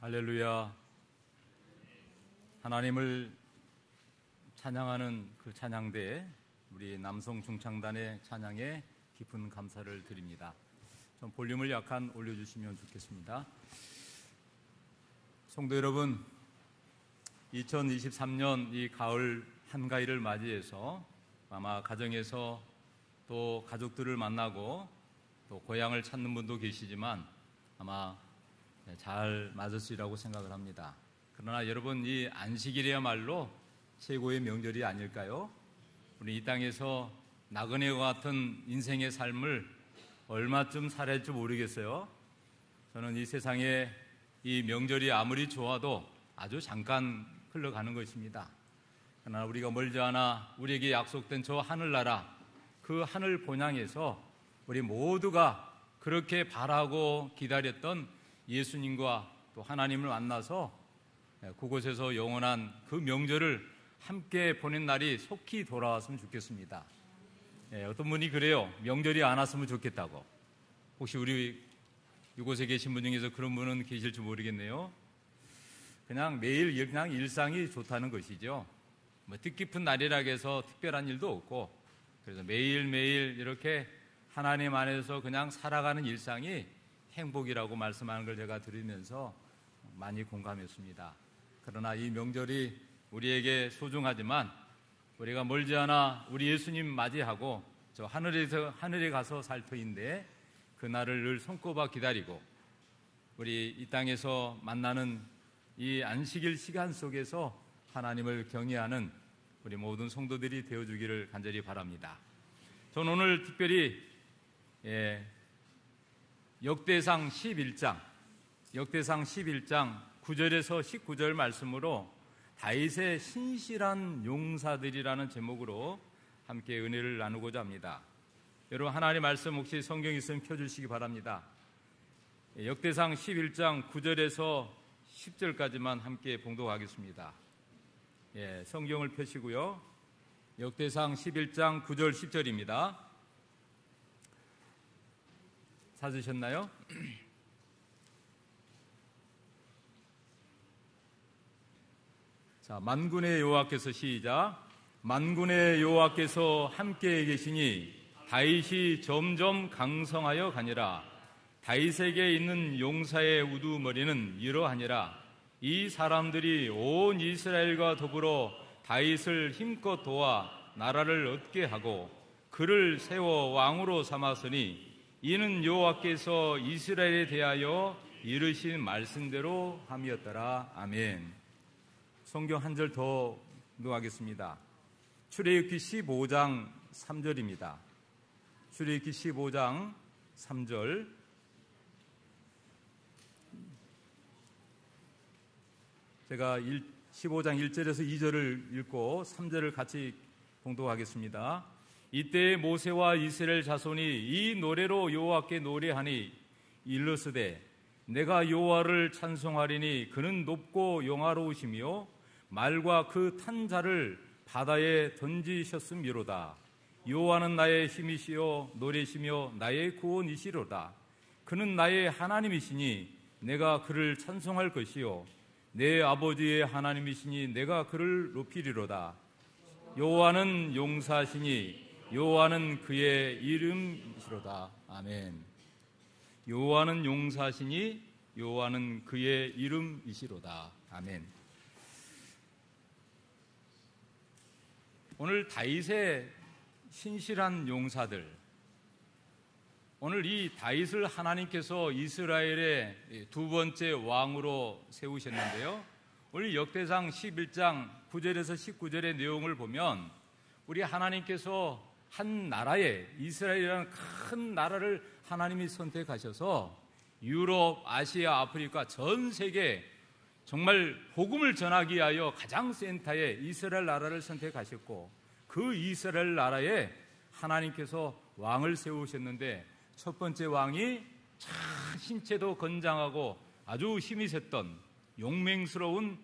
할렐루야. 하나님을 찬양하는 그 찬양대에 우리 남성 중창단의 찬양에 깊은 감사를 드립니다. 좀 볼륨을 약간 올려주시면 좋겠습니다. 성도 여러분, 2023년 이 가을 한가위를 맞이해서 아마 가정에서 또 가족들을 만나고 또 고향을 찾는 분도 계시지만 아마 잘 맞으시리라고 생각을 합니다. 그러나 여러분, 이 안식일이야말로 최고의 명절이 아닐까요? 우리 이 땅에서 나그네와 같은 인생의 삶을 얼마쯤 살아야할지 모르겠어요. 저는 이 세상에 이 명절이 아무리 좋아도 아주 잠깐 흘러가는 것입니다. 그러나 우리가 멀지 않아 우리에게 약속된 저 하늘나라, 그 하늘 본향에서 우리 모두가 그렇게 바라고 기다렸던 예수님과 또 하나님을 만나서 그곳에서 영원한 그 명절을 함께 보낸 날이 속히 돌아왔으면 좋겠습니다. 어떤 분이 그래요. 명절이 안 왔으면 좋겠다고. 혹시 우리 이곳에 계신 분 중에서 그런 분은 계실지 모르겠네요. 그냥 매일 그냥 일상이 좋다는 것이죠. 뭐 뜻깊은 날이라 해서 특별한 일도 없고, 그래서 매일매일 이렇게 하나님 안에서 그냥 살아가는 일상이 행복이라고 말씀하는 걸 제가 들으면서 많이 공감했습니다. 그러나 이 명절이 우리에게 소중하지만 우리가 멀지 않아 우리 예수님 맞이하고 저 하늘에 가서 살 터인데 그날을 늘 손꼽아 기다리고 우리 이 땅에서 만나는 이 안식일 시간 속에서 하나님을 경외하는 우리 모든 성도들이 되어주기를 간절히 바랍니다. 저는 오늘 특별히 역대상 11장 9절에서 19절 말씀으로 다윗의 신실한 용사들이라는 제목으로 함께 은혜를 나누고자 합니다. 여러분, 하나님의 말씀 혹시 성경 있으면 펴주시기 바랍니다. 역대상 11장 9절에서 10절까지만 함께 봉독하겠습니다. 성경을 펴시고요. 역대상 11장 9절 10절입니다. 찾으셨나요? 자, 만군의 여호와께서 시작. 만군의 여호와께서 함께 계시니 다윗이 점점 강성하여 가니라. 다윗에게 있는 용사의 우두머리는 이러하니라. 이 사람들이 온 이스라엘과 더불어 다윗을 힘껏 도와 나라를 얻게 하고 그를 세워 왕으로 삼았으니 이는 여호와께서 이스라엘에 대하여 이르신 말씀대로 함이었더라. 아멘. 성경 한 절 더 노하겠습니다. 출애굽기 15장 3절입니다. 출애굽기 15장 3절. 제가 15장 1절에서 2절을 읽고 3절을 같이 봉독하겠습니다. 이때 모세와 이스라엘 자손이 이 노래로 여호와께 노래하니 일러스되 내가 여호와를 찬송하리니 그는 높고 영화로우시며 말과 그 탄 자를 바다에 던지셨음이로다. 여호와는 나의 힘이시요 노래시며 나의 구원이시로다. 그는 나의 하나님이시니 내가 그를 찬송할 것이요 내 아버지의 하나님이시니 내가 그를 높이리로다. 여호와는 용사시니 여호와는 그의 이름이시로다. 아멘. 여호와는 용사시니 여호와는 그의 이름이시로다. 아멘. 오늘 다윗의 신실한 용사들, 오늘 이 다윗을 하나님께서 이스라엘의 두 번째 왕으로 세우셨는데요. 오늘 역대상 11장 9절에서 19절의 내용을 보면 우리 하나님께서 한 나라에, 이스라엘이라는 큰 나라를 하나님이 선택하셔서 유럽, 아시아, 아프리카 전 세계 정말 복음을 전하기 위하여 가장 센터에 이스라엘 나라를 선택하셨고 그 이스라엘 나라에 하나님께서 왕을 세우셨는데 첫 번째 왕이 참 신체도 건장하고 아주 힘이 셌던 용맹스러운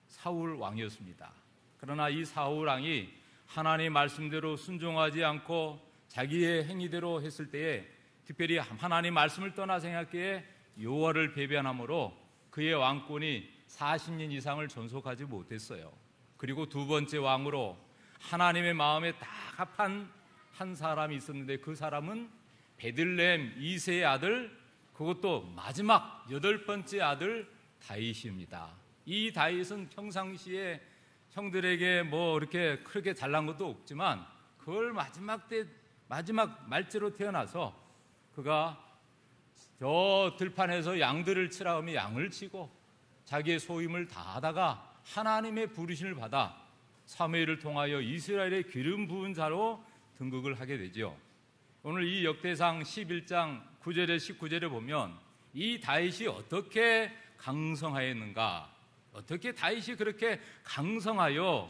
사울 왕이었습니다. 그러나 이 사울 왕이 하나님의 말씀대로 순종하지 않고 자기의 행위대로 했을 때에 특별히 하나님의 말씀을 떠나 생각기에 여호와를 배반함으로 그의 왕권이 40년 이상을 존속하지 못했어요. 그리고 두 번째 왕으로 하나님의 마음에 딱 합한 한 사람이 있었는데 그 사람은 베들레헴 이새의 아들, 그것도 마지막 8번째 아들 다윗입니다. 이 다윗은 평상시에 형들에게 뭐 이렇게 크게 잘난 것도 없지만 그걸 마지막 말째로 태어나서 그가 저 들판에서 양들을 치라 하면 양을 치고 자기의 소임을 다하다가 하나님의 부르심을 받아 사무엘을 통하여 이스라엘의 기름 부은 자로 등극을 하게 되죠. 오늘 이 역대상 11장 9절에 19절에 보면 이 다윗이 어떻게 강성하였는가, 어떻게 다윗이 그렇게 강성하여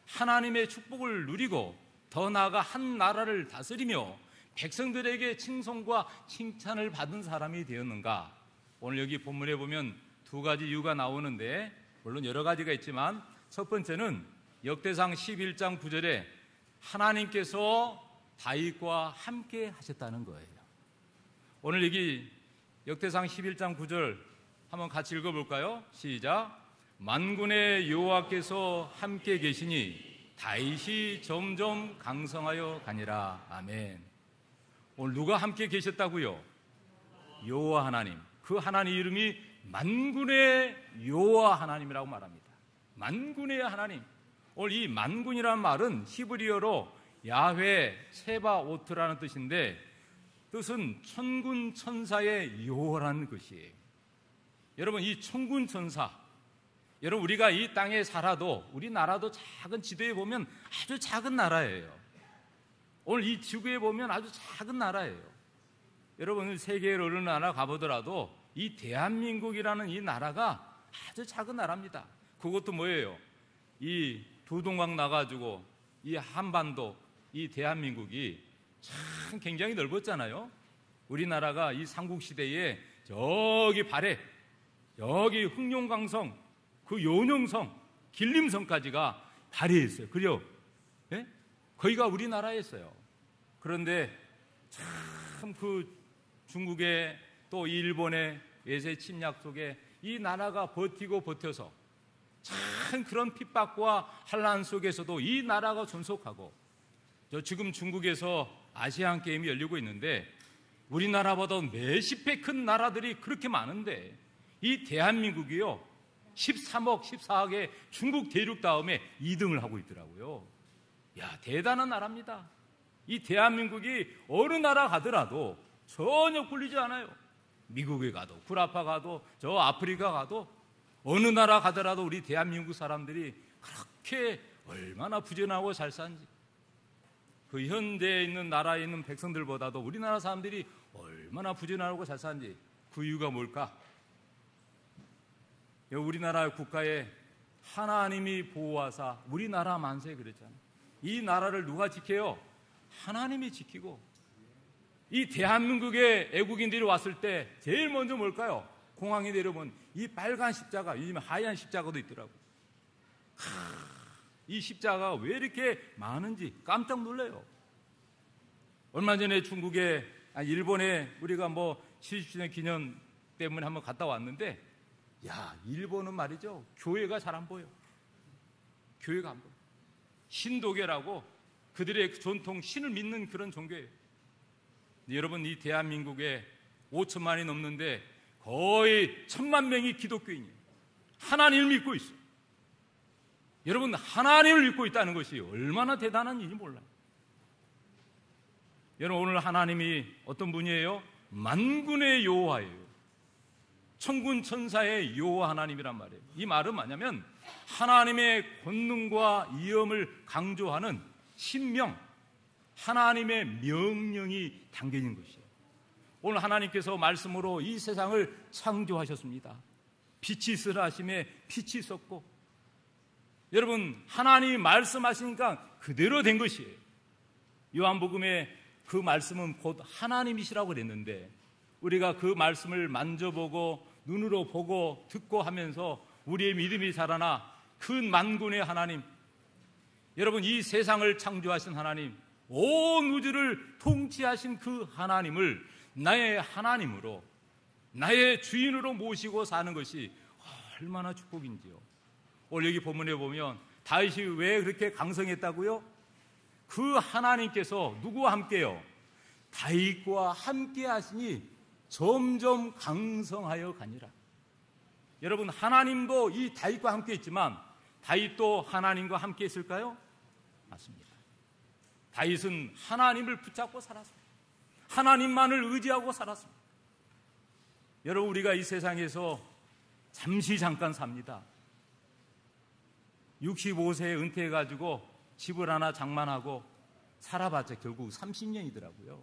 하나님의 축복을 누리고 더 나아가 한 나라를 다스리며 백성들에게 칭송과 칭찬을 받은 사람이 되었는가. 오늘 여기 본문에 보면 두 가지 이유가 나오는데, 물론 여러 가지가 있지만 첫 번째는 역대상 11장 9절에 하나님께서 다윗과 함께 하셨다는 거예요. 오늘 여기 역대상 11장 9절 한번 같이 읽어볼까요? 시작. 만군의 여호와께서 함께 계시니 다윗이 점점 강성하여 가니라. 아멘. 오늘 누가 함께 계셨다고요? 여호와 하나님. 그 하나님 이름이 만군의 여호와 하나님이라고 말합니다. 만군의 하나님. 오늘 이 만군이라는 말은 히브리어로 야훼 세바오트라는 뜻인데 뜻은 천군 천사의 여호라는 것이에요. 여러분, 이 천군 천사, 여러분 우리가 이 땅에 살아도 우리나라도 작은 지도에 보면 아주 작은 나라예요. 오늘 이 지구에 보면 아주 작은 나라예요. 여러분 세계의 어느 나라 가보더라도 이 대한민국이라는 이 나라가 아주 작은 나라입니다. 그것도 뭐예요? 이 두동강 나가지고 이 한반도, 이 대한민국이 참 굉장히 넓었잖아요. 우리나라가 이 삼국시대에 저기 발해, 여기 흑룡강성, 그 요령성, 길림성까지가 발해했어요. 그래요? 예? 거기가 우리나라였어요. 그런데 참 그 중국의 또 일본의 외세 침략 속에 이 나라가 버텨서 참 그런 핍박과 환난 속에서도 이 나라가 존속하고, 지금 중국에서 아시안 게임이 열리고 있는데 우리나라보다 몇십 배 큰 나라들이 그렇게 많은데 이 대한민국이요 13억, 14억의 중국 대륙 다음에 2등을 하고 있더라고요. 야, 대단한 나라입니다. 이 대한민국이 어느 나라 가더라도 전혀 꿀리지 않아요. 미국에 가도, 구라파 가도, 저 아프리카 가도, 어느 나라 가더라도 우리 대한민국 사람들이 그렇게 얼마나 부전하고 잘 사는지, 그 현대에 있는 나라에 있는 백성들보다도 우리나라 사람들이 얼마나 부전하고 잘 사는지, 그 이유가 뭘까? 우리나라 국가에 하나님이 보호하사 우리나라 만세 그랬잖아요. 이 나라를 누가 지켜요? 하나님이 지키고, 이 대한민국에 애국인들이 왔을 때 제일 먼저 뭘까요? 공항에 내려보면 이 빨간 십자가, 요즘 하얀 십자가도 있더라고요. 이 십자가가 왜 이렇게 많은지 깜짝 놀라요. 얼마 전에 중국에, 일본에 우리가 뭐 70주년 기념 때문에 한번 갔다 왔는데, 야, 일본은 말이죠, 교회가 잘 안 보여. 교회가 안 보여. 신도계라고 그들의 전통 신을 믿는 그런 종교예요. 여러분, 이 대한민국에 5천만이 넘는데 거의 1,000만 명이 기독교인이에요. 하나님을 믿고 있어요. 여러분, 하나님을 믿고 있다는 것이 얼마나 대단한 일인지 몰라요. 여러분, 오늘 하나님이 어떤 분이에요? 만군의 여호와예요. 천군 천사의 여호와 하나님이란 말이에요. 이 말은 뭐냐면 하나님의 권능과 위엄을 강조하는 신명, 하나님의 명령이 담겨있는 것이에요. 오늘 하나님께서 말씀으로 이 세상을 창조하셨습니다. 빛이 있으라 하심에 빛이 있었고, 여러분 하나님이 말씀하시니까 그대로 된 것이에요. 요한복음에 그 말씀은 곧 하나님이시라고 그랬는데 우리가 그 말씀을 만져보고 눈으로 보고 듣고 하면서 우리의 믿음이 자라나 그 만군의 하나님, 여러분 이 세상을 창조하신 하나님, 온 우주를 통치하신 그 하나님을 나의 하나님으로, 나의 주인으로 모시고 사는 것이 얼마나 축복인지요. 오늘 여기 본문에 보면 다윗이 왜 그렇게 강성했다고요? 그 하나님께서 누구와 함께요? 다윗과 함께 하시니 점점 강성하여 가니라. 여러분, 하나님도 이 다윗과 함께 있지만 다윗도 하나님과 함께 있을까요? 맞습니다. 다윗은 하나님을 붙잡고 살았습니다. 하나님만을 의지하고 살았습니다. 여러분, 우리가 이 세상에서 잠깐 삽니다. 65세에 은퇴해가지고 집을 하나 장만하고 살아봤자 결국 30년이더라고요.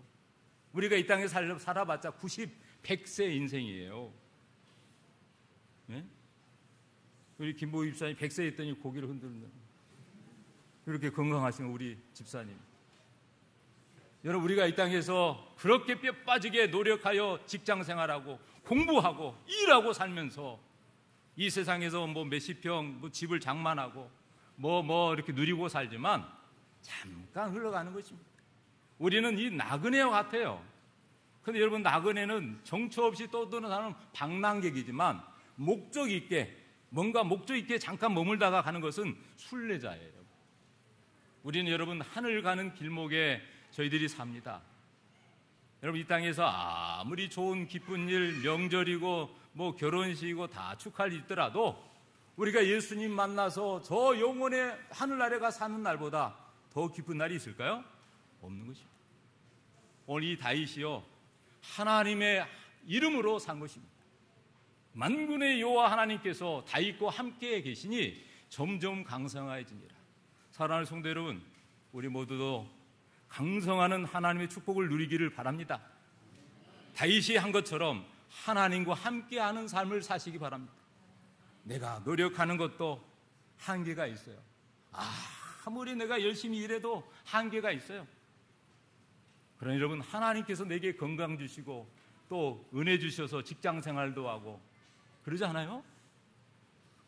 우리가 이 땅에 살아봤자 90, 100세 인생이에요. 네? 우리 김보희 집사님 100세 했더니 고개를 흔드는 이렇게 건강하신 우리 집사님. 여러분, 우리가 이 땅에서 그렇게 뼈 빠지게 노력하여 직장 생활하고 공부하고 일하고 살면서 이 세상에서 뭐 몇십 평 집을 장만하고 이렇게 누리고 살지만 잠깐 흘러가는 것입니다. 우리는 이 나그네와 같아요. 그런데 여러분, 나그네는 정처 없이 떠도는 사람은 방랑객이지만 목적 있게 잠깐 머물다가 가는 것은 순례자예요. 우리는 여러분, 하늘 가는 길목에 저희들이 삽니다. 여러분, 이 땅에서 아무리 좋은 기쁜 일, 명절이고 결혼식이고 다 축하할 일 있더라도 우리가 예수님 만나서 저 영원의 하늘나라가 사는 날보다 더 기쁜 날이 있을까요? 없는 것입니다. 오늘 이 다윗이요, 하나님의 이름으로 산 것입니다. 만군의 여호와 하나님께서 다윗과 함께 계시니 점점 강성하여지니라. 사랑하는 성도 여러분, 우리 모두도 강성하는 하나님의 축복을 누리기를 바랍니다. 다윗이 한 것처럼 하나님과 함께하는 삶을 사시기 바랍니다. 내가 노력하는 것도 한계가 있어요. 아무리 내가 열심히 일해도 한계가 있어요. 그러나 여러분, 하나님께서 내게 건강 주시고 또 은혜 주셔서 직장 생활도 하고 그러지 않아요?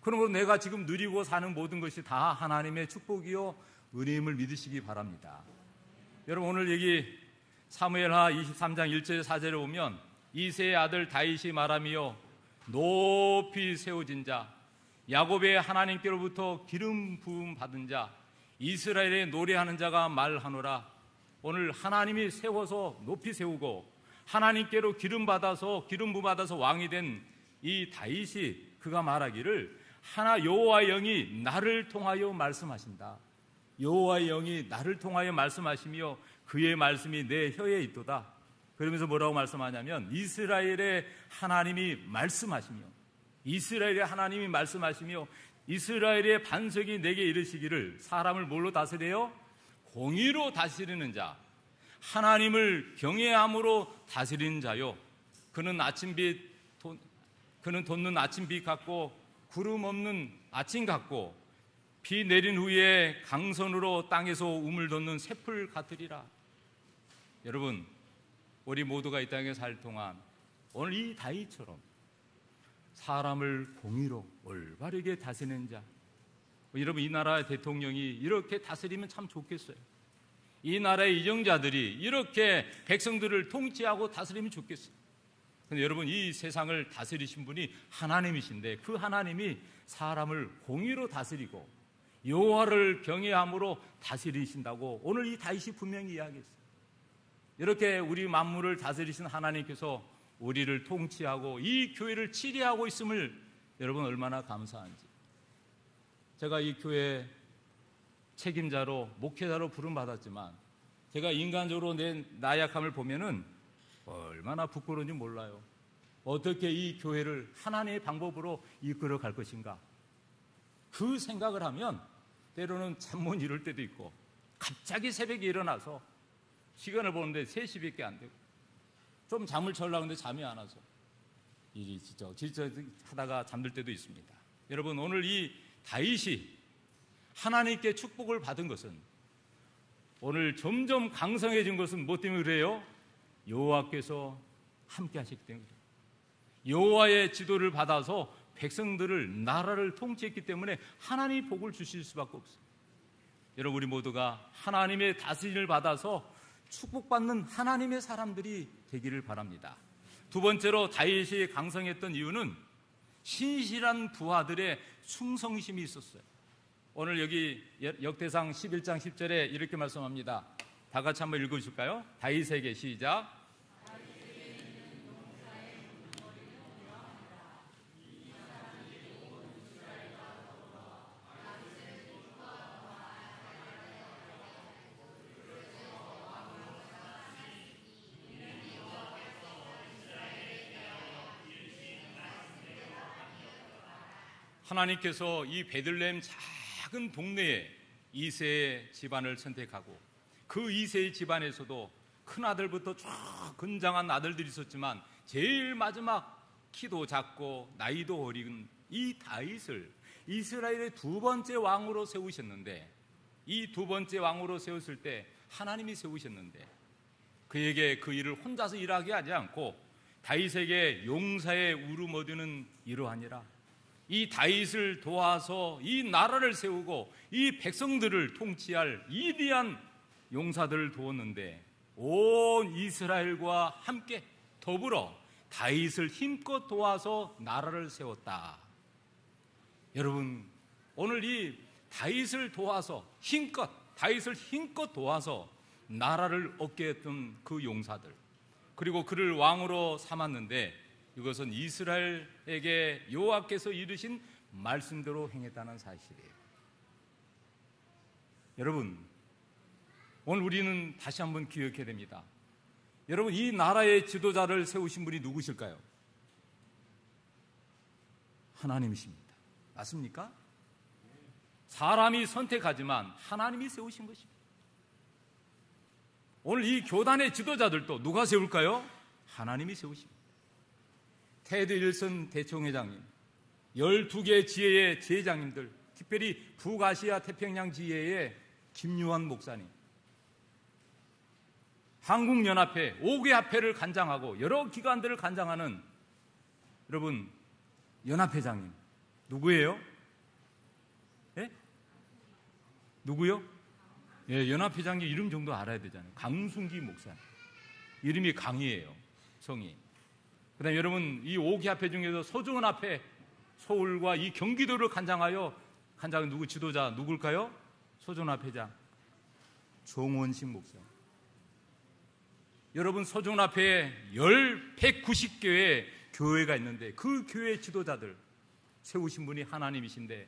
그러므로 내가 지금 누리고 사는 모든 것이 다 하나님의 축복이요 은혜임을 믿으시기 바랍니다. 여러분, 오늘 여기 사무엘하 23장 1절 4절에 보면 이새의 아들 다윗이 말하며 높이 세워진 자, 야곱의 하나님께로부터 기름 부음 받은 자, 이스라엘의 노래하는 자가 말하노라. 오늘 하나님이 세워서 높이 세우고 하나님께로 기름 부음 받아서 왕이 된 이 다윗이 그가 말하기를 여호와의 영이 나를 통하여 말씀하신다. 여호와의 영이 나를 통하여 말씀하시며 그의 말씀이 내 혀에 있도다. 그러면서 뭐라고 말씀하냐면 이스라엘의 하나님이 말씀하시며 이스라엘의 반석이 내게 이르시기를 사람을 뭘로 다스려요? 공의로 다스리는 자, 하나님을 경외함으로 다스리는 자요. 그는 돋는 아침빛 같고 구름 없는 아침 같고 비 내린 후에 강선으로 땅에서 우물 돋는 새풀 같으리라. 여러분, 우리 모두가 이 땅에 살 동안 오늘 이 다윗처럼 사람을 공의로 올바르게 다스리는 자, 여러분, 이 나라의 대통령이 이렇게 다스리면 참 좋겠어요. 이 나라의 이정자들이 이렇게 백성들을 통치하고 다스리면 좋겠어요. 그런데 여러분, 이 세상을 다스리신 분이 하나님이신데 그 하나님이 사람을 공의로 다스리고 여호와를 경외함으로 다스리신다고 오늘 이 다윗이 분명히 이야기했어요. 이렇게 우리 만물을 다스리신 하나님께서 우리를 통치하고 이 교회를 치리하고 있음을 여러분 얼마나 감사한지. 제가 이 교회 책임자로 목회자로 부름받았지만 제가 인간적으로 내 나약함을 보면은 얼마나 부끄러운지 몰라요. 어떻게 이 교회를 하나님의 방법으로 이끌어 갈 것인가, 그 생각을 하면 때로는 잠 못 이룰 때도 있고 갑자기 새벽에 일어나서 시간을 보는데 3시밖에 안 되고 좀 잠을 자려고 하는데 잠이 안 와서 이리저리 하다가 잠들 때도 있습니다. 여러분, 오늘 이 다윗이 하나님께 축복을 받은 것은, 오늘 점점 강성해진 것은 뭐 때문에 그래요? 여호와께서 함께 하시기 때문에, 여호와의 지도를 받아서 백성들을, 나라를 통치했기 때문에 하나님이 복을 주실 수밖에 없어요. 여러분, 우리 모두가 하나님의 다스림을 받아서 축복받는 하나님의 사람들이 되기를 바랍니다. 두 번째로 다윗이 강성했던 이유는 신실한 부하들의 충성심이 있었어요. 오늘 여기 역대상 11장 10절에 이렇게 말씀합니다. 다 같이 한번 읽어주실까요? 다윗에게 시작. 하나님께서 이 베들레헴 작은 동네에 이새의 집안을 선택하고 그 이새의 집안에서도 큰 아들부터 쭉 건장한 아들들이 있었지만 제일 마지막 키도 작고 나이도 어린 이 다윗을 이스라엘의 두 번째 왕으로 세우셨는데, 이 두 번째 왕으로 세웠을 때 하나님이 세우셨는데 그에게 그 일을 혼자서 일하게 하지 않고 다윗에게 용사의 울음 얻으는 이러하니라. 이 다윗을 도와서 이 나라를 세우고 이 백성들을 통치할 위대한 용사들을 두었는데 온 이스라엘과 함께 더불어 다윗을 힘껏 도와서 나라를 세웠다. 여러분, 오늘 이 다윗을 도와서 다윗을 힘껏 도와서 나라를 얻게 했던 그 용사들, 그리고 그를 왕으로 삼았는데 이것은 이스라엘에게 여호와께서 이르신 말씀대로 행했다는 사실이에요. 여러분, 오늘 우리는 다시 한번 기억해야 됩니다. 여러분, 이 나라의 지도자를 세우신 분이 누구실까요? 하나님이십니다. 맞습니까? 사람이 선택하지만 하나님이 세우신 것입니다. 오늘 이 교단의 지도자들도 누가 세울까요? 하나님이 세우십니다. 테드 윌슨 대총회장님, 12개 지회의 지회장님들, 특별히 북아시아 태평양 지회의 김유한 목사님, 한국연합회 5개 합회를 간장하고 여러 기관들을 간장하는 여러분 연합회장님 누구예요? 예? 누구요? 예, 연합회장님 이름 정도 알아야 되잖아요. 강순기 목사님. 이름이 강이에요, 성이. 그 다음에 여러분, 이 5개 합회 중에서 소중한 합회, 서울과 이 경기도를 간장하여 간장 누구 지도자 누굴까요? 소중한 합회장 정원식 목사. 여러분, 소중한 합회에 190개의 교회가 있는데 그 교회 지도자들 세우신 분이 하나님이신데,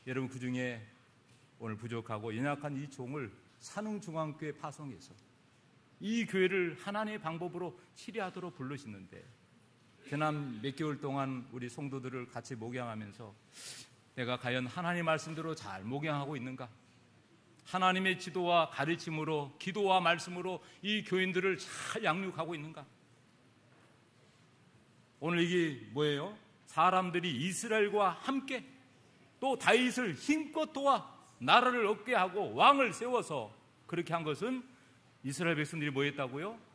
여러분 그 중에 오늘 부족하고 연약한 이 종을 산흥중앙교회 파송해서 이 교회를 하나님의 방법으로 치료하도록 부르시는데, 지난 몇 개월 동안 우리 성도들을 같이 목양하면서 내가 과연 하나님 말씀대로 잘 목양하고 있는가? 하나님의 지도와 가르침으로, 기도와 말씀으로 이 교인들을 잘 양육하고 있는가? 오늘 이게 뭐예요? 사람들이 이스라엘과 함께 또 다윗을 힘껏 도와 나라를 얻게 하고 왕을 세워서 그렇게 한 것은 이스라엘 백성들이 뭐 했다고요?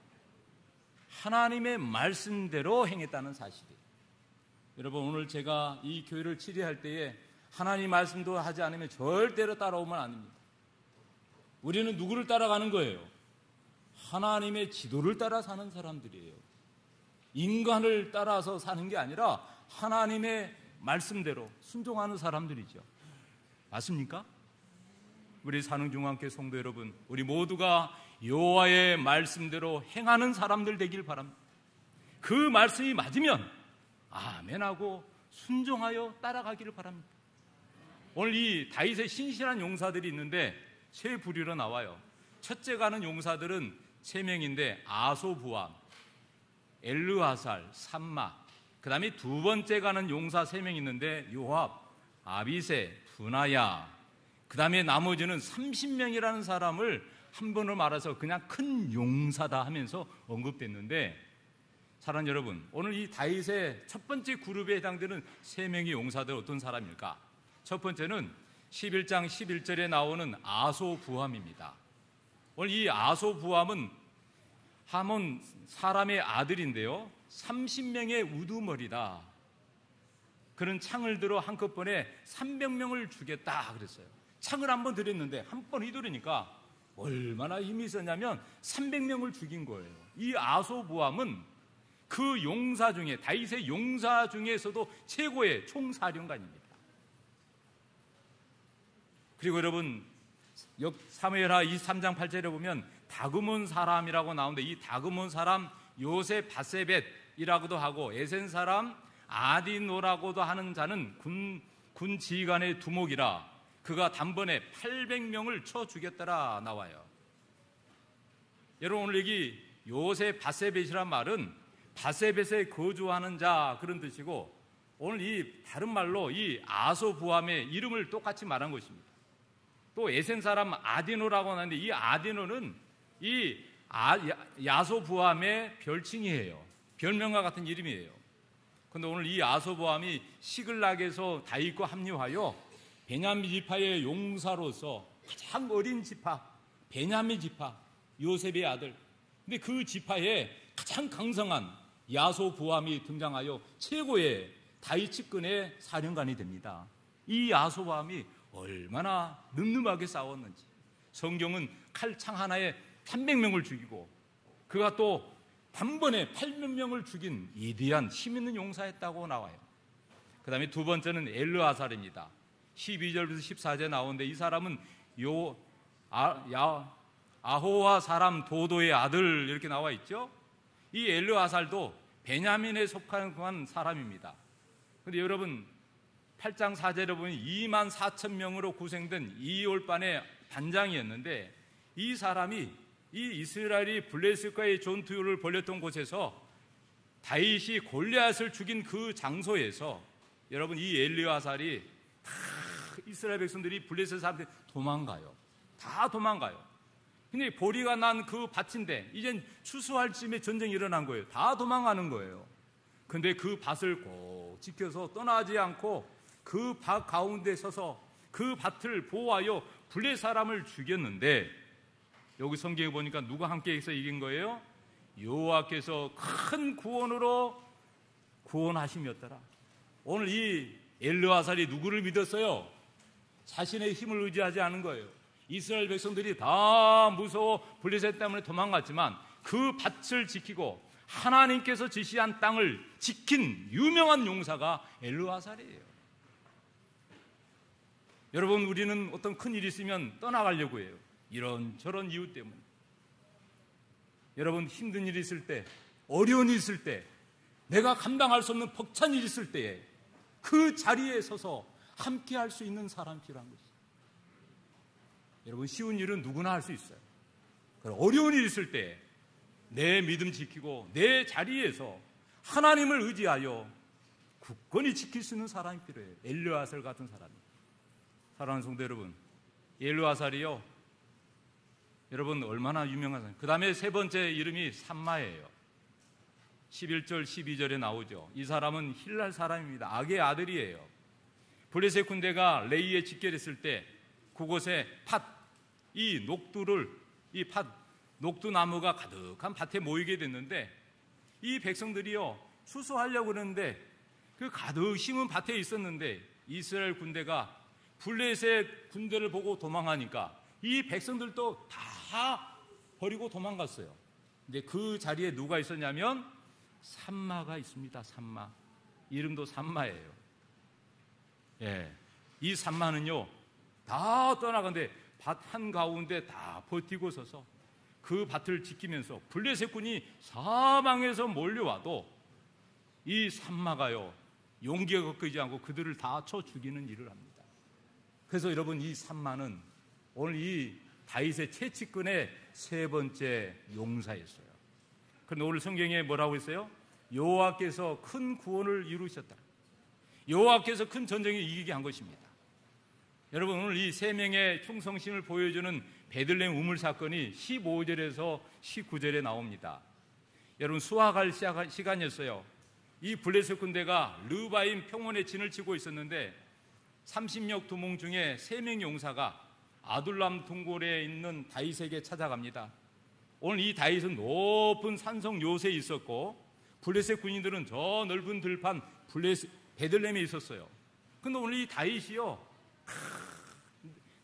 하나님의 말씀대로 행했다는 사실이에요. 여러분, 오늘 제가 이 교회를 치료할 때에 하나님 말씀도 하지 않으면 절대로 따라오면 안 됩니다. 우리는 누구를 따라가는 거예요? 하나님의 지도를 따라 사는 사람들이에요. 인간을 따라서 사는 게 아니라 하나님의 말씀대로 순종하는 사람들이죠. 맞습니까? 우리 산흥중앙교회 성도 여러분, 우리 모두가 여호와의 말씀대로 행하는 사람들 되길 바랍니다. 그 말씀이 맞으면 아멘하고 순종하여 따라가기를 바랍니다. 오늘 이 다윗의 신실한 용사들이 있는데 세 부류로 나와요. 첫째 가는 용사들은 3명인데 아소부암, 엘르하살, 삼마. 그 다음에 두 번째 가는 용사 3명 있는데 요압, 아비세, 분하야. 그 다음에 나머지는 30명이라는 사람을 한 번으로 말해서 그냥 큰 용사다 하면서 언급됐는데, 사랑하는 여러분, 오늘 이 다윗의 첫 번째 그룹에 해당되는 3명의 용사들 어떤 사람일까? 첫 번째는 11장 11절에 나오는 아소부함입니다. 오늘 이 아소부함은 하몬 사람의 아들인데요, 30명의 우두머리다. 그는 창을 들어 한꺼번에 300명을 죽였다 그랬어요. 창을 한 번 들였는데 한 번 휘두르니까 얼마나 힘이 있었냐면 300명을 죽인 거예요. 이 아소부함은 그 용사 중에, 다윗의 용사 중에서도 최고의 총사령관입니다. 그리고 여러분, 사무엘하 23장 8절에 보면 다그몬 사람이라고 나오는데, 이 다그몬 사람 요셉 바세벳이라고도 하고 에센 사람 아디노라고도 하는 자는 군 지휘관의 두목이라 그가 단번에 800명을 쳐 죽였더라 나와요. 여러분, 오늘 여기 요셉 바세벳이란 말은 바세벳에 거주하는 자 그런 뜻이고, 오늘 이 다른 말로 이 아소부함의 이름을 똑같이 말한 것입니다. 또 에센 사람 아디노라고 하는데, 이 아디노는 이 야소부함의 별칭이에요. 별명과 같은 이름이에요. 그런데 오늘 이 야소부함이 시글락에서 다윗과 합류하여 베냐민 지파의 용사로서 가장 어린 지파, 베냐민 지파, 요셉의 아들. 근데 그 지파에 가장 강성한 야소부함이 등장하여 최고의 다윗 측근의 사령관이 됩니다. 이 야소부함이 얼마나 늠름하게 싸웠는지, 성경은 칼창 하나에 300명을 죽이고 그가 또 단번에 800명을 죽인 위대한 힘있는 용사였다고 나와요. 그 다음에 두 번째는 엘르아살입니다. 12절부터 14절에 나오는데, 이 사람은 아호와 사람 도도의 아들 이렇게 나와 있죠. 이 엘르아살도 베냐민에 속한 사람입니다. 그런데 여러분, 8장 4절에 보면 2만 4천 명으로 구성된 이올반의 단장이었는데, 이 사람이 이 이스라엘이 블레셋과의 전투를 벌였던 곳에서 다윗이 골리앗을 죽인 그 장소에서 여러분, 이 엘르아살이 다 이스라엘 백성들이 블레셋 사람들이 도망가요. 다 도망가요. 근데 보리가 난 그 밭인데 이젠 추수할 쯤에 전쟁이 일어난 거예요. 다 도망가는 거예요. 근데 그 밭을 꼭 지켜서 떠나지 않고 그 밭 가운데 서서 그 밭을 보호하여 블레셋 사람을 죽였는데, 여기 성경에 보니까 누가 함께 해서 이긴 거예요? 여호와께서 큰 구원으로 구원하심이었더라. 오늘 이 엘르아살이 누구를 믿었어요? 자신의 힘을 의지하지 않은 거예요. 이스라엘 백성들이 다 무서워 블레셋 때문에 도망갔지만 그 밭을 지키고 하나님께서 지시한 땅을 지킨 유명한 용사가 엘르아살이에요. 여러분, 우리는 어떤 큰 일이 있으면 떠나가려고 해요. 이런저런 이유 때문에. 여러분, 힘든 일이 있을 때, 어려운 일이 있을 때, 내가 감당할 수 없는 벅찬 일이 있을 때에 그 자리에 서서 함께 할 수 있는 사람이 필요한 것이죠. 여러분, 쉬운 일은 누구나 할 수 있어요. 어려운 일이 있을 때 내 믿음 지키고 내 자리에서 하나님을 의지하여 굳건히 지킬 수 있는 사람이 필요해요. 엘르아살 같은 사람이. 사랑하는 성도 여러분, 엘르아살이요, 여러분 얼마나 유명한 사람. 그 다음에 세 번째 이름이 삼마예요. 11절 12절에 나오죠. 이 사람은 힐랄 사람입니다. 악의 아들이에요. 블레셋 군대가 레이에 집결했을 때 그곳에 이 녹두나무가 가득한 밭에 모이게 됐는데, 이 백성들이요 추수하려고 그러는데 그 가득 심은 밭에 있었는데 이스라엘 군대가 블레셋 군대를 보고 도망하니까 이 백성들도 다 버리고 도망갔어요. 근데 그 자리에 누가 있었냐면 삼마가 있습니다. 삼마. 이름도 삼마예요. 예, 이 삼마는요 다 떠나간데 밭 한가운데 다 버티고 서서 그 밭을 지키면서 블레셋 군이 사방에서 몰려와도 이 삼마가요 용기가 꺾이지 않고 그들을 다 쳐 죽이는 일을 합니다. 그래서 여러분, 이 삼마는 오늘 이 다윗의 최측근의 세 번째 용사였어요. 그런데 오늘 성경에 뭐라고 했어요? 여호와께서 큰 구원을 이루셨다. 여호와께서 큰 전쟁을 이기게 한 것입니다. 여러분, 오늘 이 세 명의 충성심을 보여주는 베들레헴 우물 사건이 15절에서 19절에 나옵니다. 여러분, 수확할 시간이었어요. 이 블레셋 군대가 르바임 평원에 진을 치고 있었는데 30명 두목 중에 3명 용사가 아둘람 동굴에 있는 다윗에게 찾아갑니다. 오늘 이 다윗은 높은 산성 요새에 있었고 블레셋 군인들은 저 넓은 들판 베들레헴에 있었어요. 근데 오늘 이 다윗이요,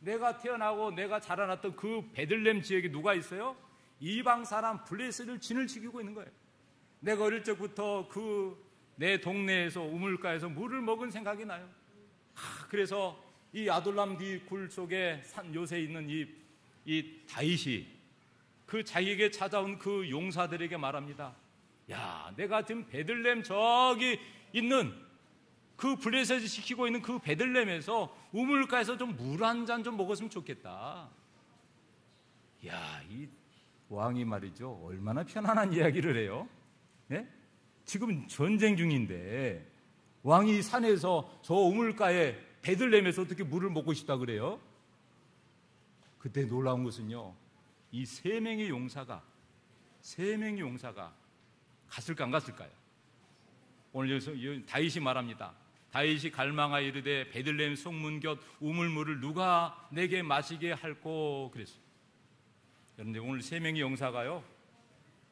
내가 태어나고 내가 자라났던 그 베들레헴 지역에 누가 있어요? 이방 사람 블레셋을 진을 지키고 있는 거예요. 내가 어릴 적부터 내 동네에서 우물가에서 물을 먹은 생각이 나요. 그래서 이 아둘람 뒤 굴 속에 산 요새에 있는 이 다윗이 자기에게 찾아온 그 용사들에게 말합니다. 야, 내가 지금 베들레헴 저기 있는 그 블레셋이 지키고 있는 그 베들레헴에서 우물가에서 좀 물 한 잔 좀 먹었으면 좋겠다. 야, 이 왕이 말이죠, 얼마나 편안한 이야기를 해요. 네? 지금 전쟁 중인데 왕이 산에서 저 우물가에 베들레헴에서 어떻게 물을 먹고 싶다 그래요? 그때 놀라운 것은요, 이 세 명의 용사가 갔을까 안 갔을까요? 오늘 여기서 다윗이 말합니다. 다윗이 갈망하여 이르되 베들레헴 성문 곁 우물물을 누가 내게 마시게 할꼬 그랬어요. 그런데 오늘 세 명의 용사가요,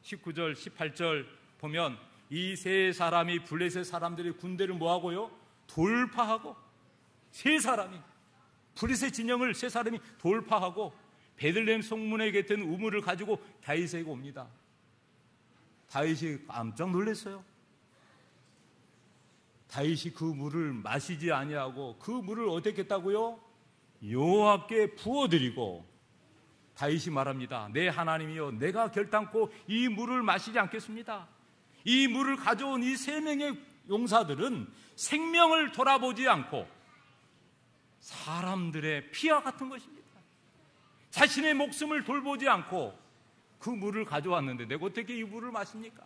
19절 18절 보면 이 세 사람이 블레셋 사람들의 군대를 뭐하고요? 돌파하고, 세 사람이 블레셋 진영을 세 사람이 돌파하고 베들레헴 성문에 곁에 있는 우물을 가지고 다윗에게 옵니다. 다윗이 깜짝 놀랐어요. 다윗이 그 물을 마시지 아니하고 그 물을 어떻게 했다고요? 여호와께 부어드리고, 다윗이 말합니다. 내 하나님이여, 내가 결단코 이 물을 마시지 않겠습니다. 이 물을 가져온 이 세 명의 용사들은 생명을 돌아보지 않고 사람들의 피와 같은 것입니다. 자신의 목숨을 돌보지 않고 그 물을 가져왔는데 내가 어떻게 이 물을 마십니까?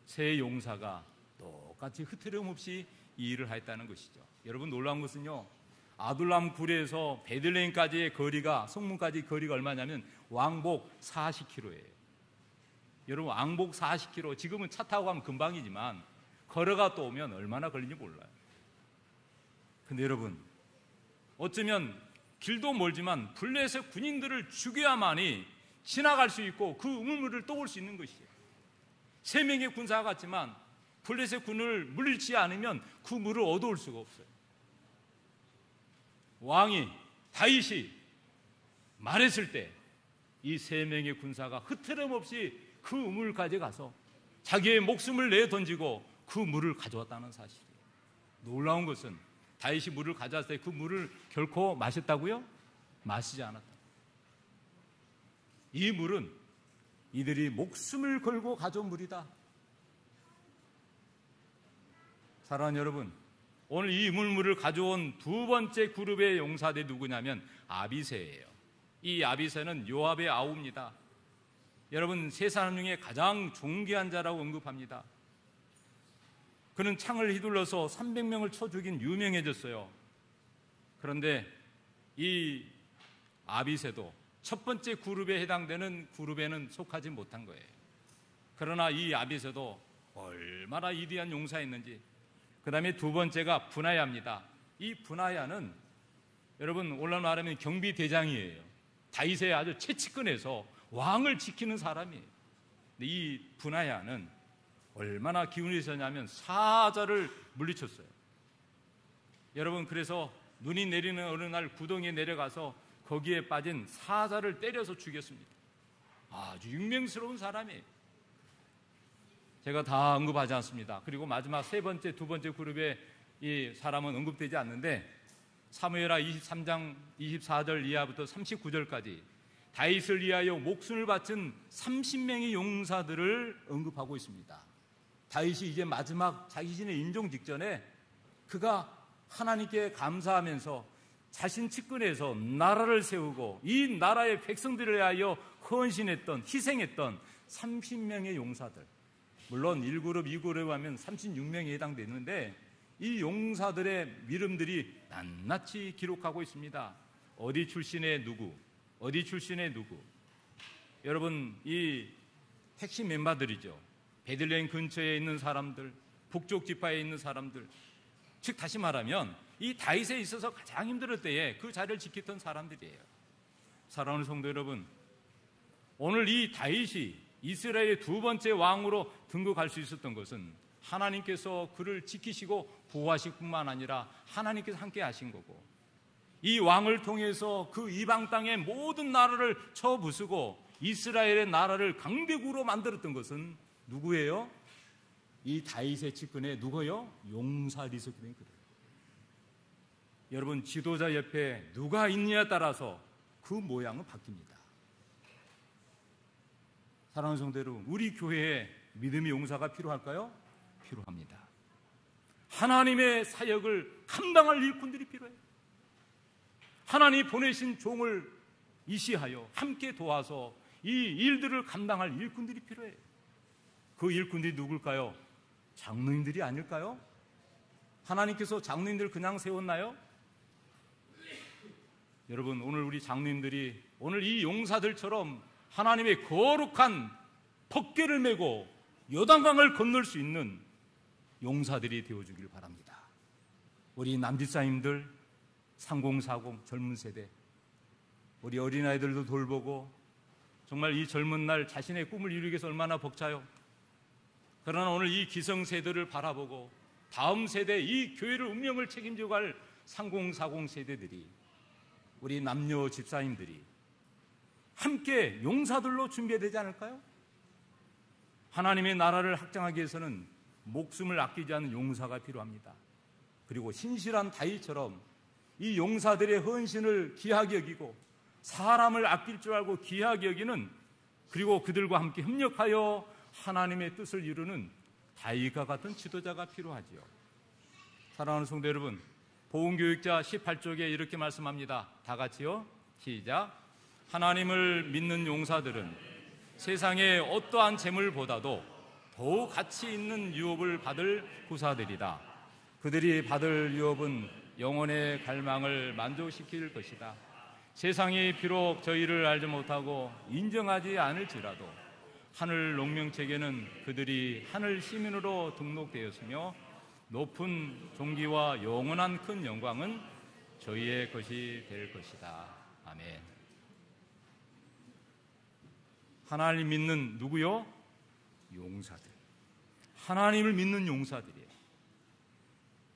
세 용사가 똑같이 흐트럼 없이 이 일을 하였다는 것이죠. 여러분, 놀라운 것은요, 아둘람 굴에서 베들레헴까지의 거리가, 성문까지 거리가 얼마냐면 왕복 40km예요. 여러분, 왕복 40km, 지금은 차 타고 가면 금방이지만 걸어가 또 오면 얼마나 걸리는지 몰라요. 근데 여러분, 어쩌면 길도 멀지만 블레셋 군인들을 죽여야만이 지나갈 수 있고 그 우물물을 떠올 수 있는 것이에요. 세 명의 군사가 갔지만 블레셋 군을 물리치지 않으면 그 물을 얻어올 수가 없어요. 왕이, 다윗이 말했을 때 이 세 명의 군사가 흐트럼 없이 그 우물까지 가서 자기의 목숨을 내던지고 그 물을 가져왔다는 사실이에요. 놀라운 것은 다윗이 물을 가져왔을 때 그 물을 결코 마셨다고요? 마시지 않았다. 이 물은 이들이 목숨을 걸고 가져온 물이다. 사랑하는 여러분, 오늘 이 우물물을 가져온 두 번째 그룹의 용사들이 누구냐면 아비새예요. 이 아비새는 요압의 아우입니다. 여러분, 세 사람 중에 가장 존귀한 자라고 언급합니다. 그는 창을 휘둘러서 300명을 쳐 죽인 유명해졌어요. 그런데 이 아비새도 첫 번째 그룹에 해당되는 그룹에는 속하지 못한 거예요. 그러나 이 아비새도 얼마나 위대한 용사였는지. 그 다음에 두 번째가 브나야입니다. 이 브나야는 여러분, 오늘날 말하면 경비대장이에요. 다윗의 아주 최측근에서 왕을 지키는 사람이에요. 근데 이 브나야는 얼마나 기운이 있었냐면 사자를 물리쳤어요. 여러분, 그래서 눈이 내리는 어느 날 구덩이에 내려가서 거기에 빠진 사자를 때려서 죽였습니다. 아주 유명스러운 사람이에요. 제가 다 언급하지 않습니다. 그리고 마지막 세 번째, 두 번째 그룹의 이 사람은 언급되지 않는데 사무엘하 23장 24절 이하부터 39절까지 다윗을 위하여 목숨을 바친 30명의 용사들을 언급하고 있습니다. 다윗이 이제 마지막 자신의 인종 직전에 그가 하나님께 감사하면서 자신 측근에서 나라를 세우고 이 나라의 백성들을 위하여 헌신했던, 희생했던 30명의 용사들, 물론 1그룹, 2그룹 하면 36명에 해당되는데 이 용사들의 이름들이 낱낱이 기록하고 있습니다. 어디 출신의 누구, 어디 출신의 누구. 여러분, 이 핵심 멤버들이죠. 베들레헴 근처에 있는 사람들, 북쪽 지파에 있는 사람들, 즉 다시 말하면 이 다윗에 있어서 가장 힘들 때에 그 자리를 지켰던 사람들이에요. 사랑하는 성도 여러분, 오늘 이 다윗이 이스라엘의 두 번째 왕으로 등극할 수 있었던 것은 하나님께서 그를 지키시고 보호하실 뿐만 아니라 하나님께서 함께 하신 거고, 이 왕을 통해서 그 이방 땅의 모든 나라를 쳐부수고 이스라엘의 나라를 강대국으로 만들었던 것은 누구예요? 이 다윗의 측근에 누구요? 용사들이 있었기 때문에 그래요. 여러분, 지도자 옆에 누가 있느냐에 따라서 그 모양은 바뀝니다. 사랑하는 성도 여러분, 우리 교회에 믿음의 용사가 필요할까요? 필요합니다. 하나님의 사역을 감당할 일꾼들이 필요해요. 하나님이 보내신 종을 이시하여 함께 도와서 이 일들을 감당할 일꾼들이 필요해요. 그 일꾼들이 누굴까요? 장로님들이 아닐까요? 하나님께서 장로님들을 그냥 세웠나요? 여러분, 오늘 우리 장로님들이 오늘 이 용사들처럼 하나님의 거룩한 덮개를 메고 요단강을 건널 수 있는 용사들이 되어주길 바랍니다. 우리 남집사님들, 3040 젊은 세대, 우리 어린아이들도 돌보고 정말 이 젊은 날 자신의 꿈을 이루기 위해서 얼마나 벅차요. 그러나 오늘 이 기성세대를 바라보고 다음 세대 이 교회를 운명을 책임져 갈 3040 세대들이, 우리 남녀 집사님들이 함께 용사들로 준비되지 않을까요? 하나님의 나라를 확장하기 위해서는 목숨을 아끼지 않는 용사가 필요합니다. 그리고 신실한 다윗처럼 이 용사들의 헌신을 귀하게 여기고 사람을 아낄 줄 알고 귀하게 여기는, 그리고 그들과 함께 협력하여 하나님의 뜻을 이루는 다윗과 같은 지도자가 필요하지요. 사랑하는 성도 여러분, 보훈교육자 18쪽에 이렇게 말씀합니다. 다 같이요. 시작. 하나님을 믿는 용사들은 세상의 어떠한 재물보다도 더욱 가치 있는 유업을 받을 후사들이다. 그들이 받을 유업은 영혼의 갈망을 만족시킬 것이다. 세상이 비록 저희를 알지 못하고 인정하지 않을지라도 하늘 농명책에는 그들이 하늘 시민으로 등록되었으며 높은 존귀와 영원한 큰 영광은 저희의 것이 될 것이다. 아멘. 하나님 믿는 누구요? 용사들. 하나님을 믿는 용사들이에요.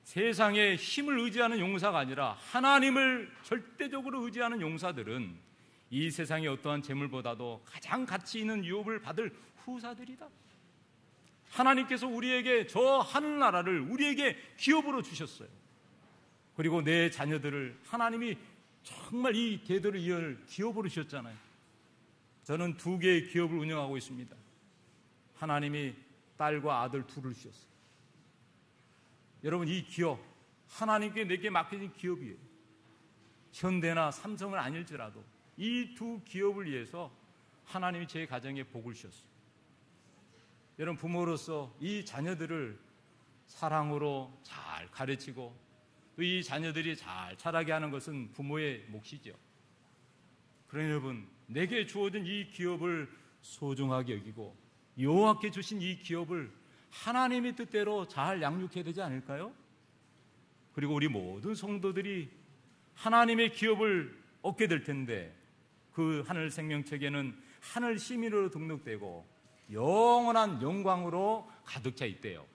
세상의 힘을 의지하는 용사가 아니라 하나님을 절대적으로 의지하는 용사들은 이 세상의 어떠한 재물보다도 가장 가치 있는 유업을 받을 후사들이다. 하나님께서 우리에게 저 하늘나라를 우리에게 기업으로 주셨어요. 그리고 내 자녀들을 하나님이 정말 이 대대로 이을 기업으로 주셨잖아요. 저는 2개의 기업을 운영하고 있습니다. 하나님이 딸과 아들 둘을 주셨어요. 여러분, 이 기업, 하나님께 내게 맡겨진 기업이에요. 현대나 삼성은 아닐지라도 이 2 기업을 위해서 하나님이 제 가정에 복을 주셨어요. 여러분, 부모로서 이 자녀들을 사랑으로 잘 가르치고 또 이 자녀들이 잘 자라게 하는 것은 부모의 몫이죠. 그러니 여러분, 내게 주어진 이 기업을 소중하게 여기고 여호와께 주신 이 기업을 하나님의 뜻대로 잘 양육해야 되지 않을까요? 그리고 우리 모든 성도들이 하나님의 기업을 얻게 될 텐데 그 하늘 생명책에는 하늘 시민으로 등록되고 영원한 영광으로 가득 차 있대요.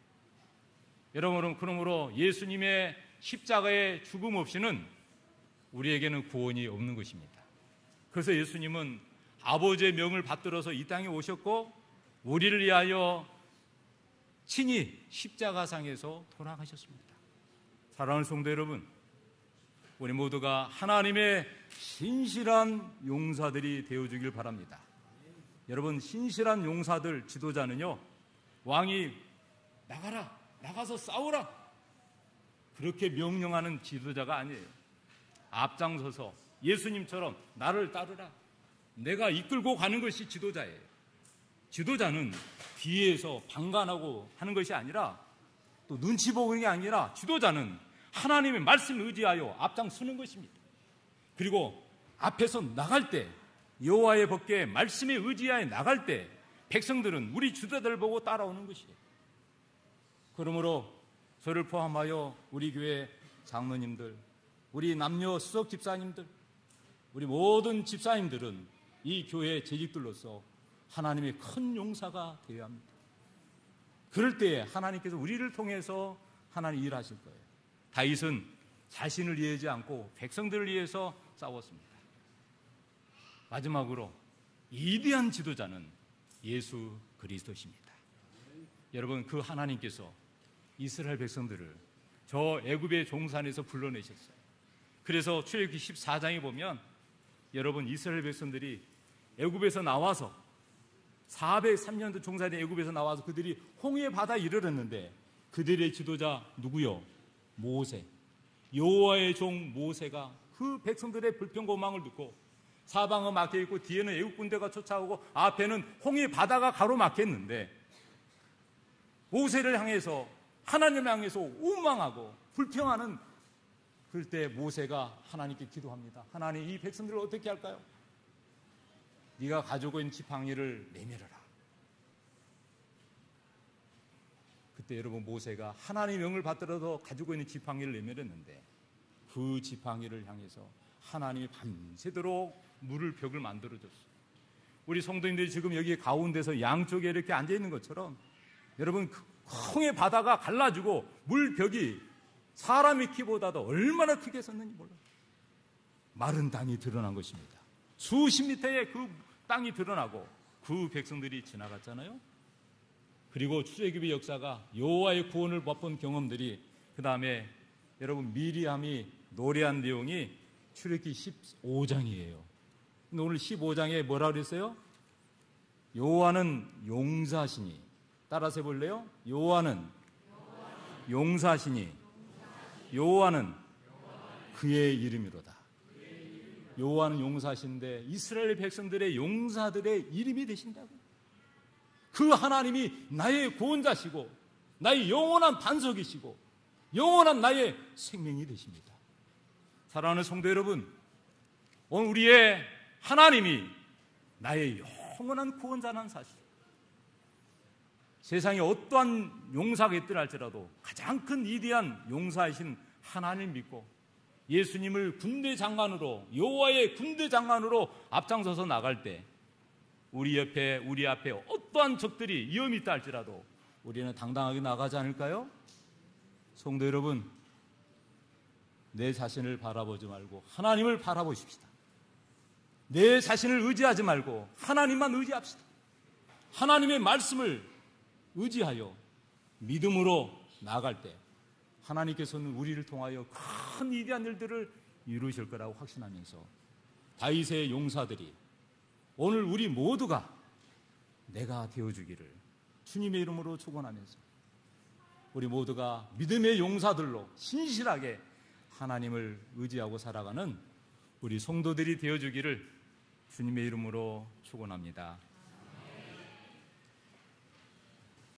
여러분, 그러므로 예수님의 십자가의 죽음 없이는 우리에게는 구원이 없는 것입니다. 그래서 예수님은 아버지의 명을 받들어서 이 땅에 오셨고 우리를 위하여 친히 십자가상에서 돌아가셨습니다. 사랑하는 성도 여러분, 우리 모두가 하나님의 신실한 용사들이 되어주길 바랍니다. 여러분, 신실한 용사들, 지도자는요, 왕이 나가라, 나가서 싸우라 그렇게 명령하는 지도자가 아니에요. 앞장서서 예수님처럼 나를 따르라, 내가 이끌고 가는 것이 지도자예요. 지도자는 뒤에서 방관하고 하는 것이 아니라, 또 눈치 보는 게 아니라, 지도자는 하나님의 말씀을 의지하여 앞장서는 것입니다. 그리고 앞에서 나갈 때, 여호와의 법궤 말씀에 의지하여 나갈 때 백성들은 우리 지도자들을 보고 따라오는 것이에요. 그러므로 저를 포함하여 우리 교회 장로님들, 우리 남녀 수석 집사님들, 우리 모든 집사님들은 이 교회의 재직들로서 하나님의 큰 용사가 되어야 합니다. 그럴 때에 하나님께서 우리를 통해서 하나님 일하실 거예요. 다윗은 자신을 위하지 않고 백성들을 위해서 싸웠습니다. 마지막으로 위대한 지도자는 예수 그리스도십니다. 여러분, 그 하나님께서 이스라엘 백성들을 저 애굽의 종산에서 불러내셨어요. 그래서 출애굽기 14장에 보면 여러분, 이스라엘 백성들이 애굽에서 나와서 403년도 종산의 애굽에서 나와서 그들이 홍해 바다에 이르렀는데 그들의 지도자 누구요? 모세. 여호와의 종 모세가 그 백성들의 불평고망을 듣고 사방은 막혀 있고 뒤에는 애국 군대가 쫓아오고 앞에는 홍해 바다가 가로막혔는데 모세를 향해서, 하나님을 향해서 원망하고 불평하는 그때 모세가 하나님께 기도합니다. 하나님, 이 백성들을 어떻게 할까요? 네가 가지고 있는 지팡이를 내밀어라. 그때 여러분, 모세가 하나님의 명을 받들어서 가지고 있는 지팡이를 내밀었는데 그 지팡이를 향해서 하나님이 밤새도록 물을 벽을 만들어줬어요. 우리 성도님들이 지금 여기 가운데서 양쪽에 이렇게 앉아있는 것처럼 여러분, 그 홍해 바다가 갈라지고 물벽이 사람의 키보다도 얼마나 크게 섰는지 몰라요. 마른 땅이 드러난 것입니다. 수십 미터의 그 땅이 드러나고 그 백성들이 지나갔잖아요. 그리고 출애굽의 역사가 여호와의 구원을 맛본 경험들이, 그 다음에 여러분, 미리암이 노래한 내용이 출애굽기 15장이에요. 근데 오늘 15장에 뭐라 그랬어요? 여호와는 용사시니, 따라서 해볼래요? 여호와는 용사시니 여호와는 그의 이름이로다. 여호와는 용사신데 이스라엘 백성들의 용사들의 이름이 되신다고. 그 하나님이 나의 구원자시고 나의 영원한 반석이시고 영원한 나의 생명이 되십니다. 사랑하는 성도 여러분, 오늘 우리의 하나님이 나의 영원한 구원자라는 사실, 세상에 어떠한 용사가 있더라 할지라도 가장 큰 위대한 용사이신 하나님 믿고 예수님을 군대 장관으로, 여호와의 군대 장관으로 앞장서서 나갈 때 우리 앞에 어떠한 적들이 위험이 있다 할지라도 우리는 당당하게 나가지 않을까요? 성도 여러분, 내 자신을 바라보지 말고 하나님을 바라보십시다. 내 자신을 의지하지 말고 하나님만 의지합시다. 하나님의 말씀을 의지하여 믿음으로 나아갈 때 하나님께서는 우리를 통하여 큰 위대한 일들을 이루실 거라고 확신하면서 다윗의 용사들이 오늘 우리 모두가 내가 되어주기를 주님의 이름으로 축원하면서 우리 모두가 믿음의 용사들로 신실하게 하나님을 의지하고 살아가는 우리 성도들이 되어주기를 주님의 이름으로 축원합니다.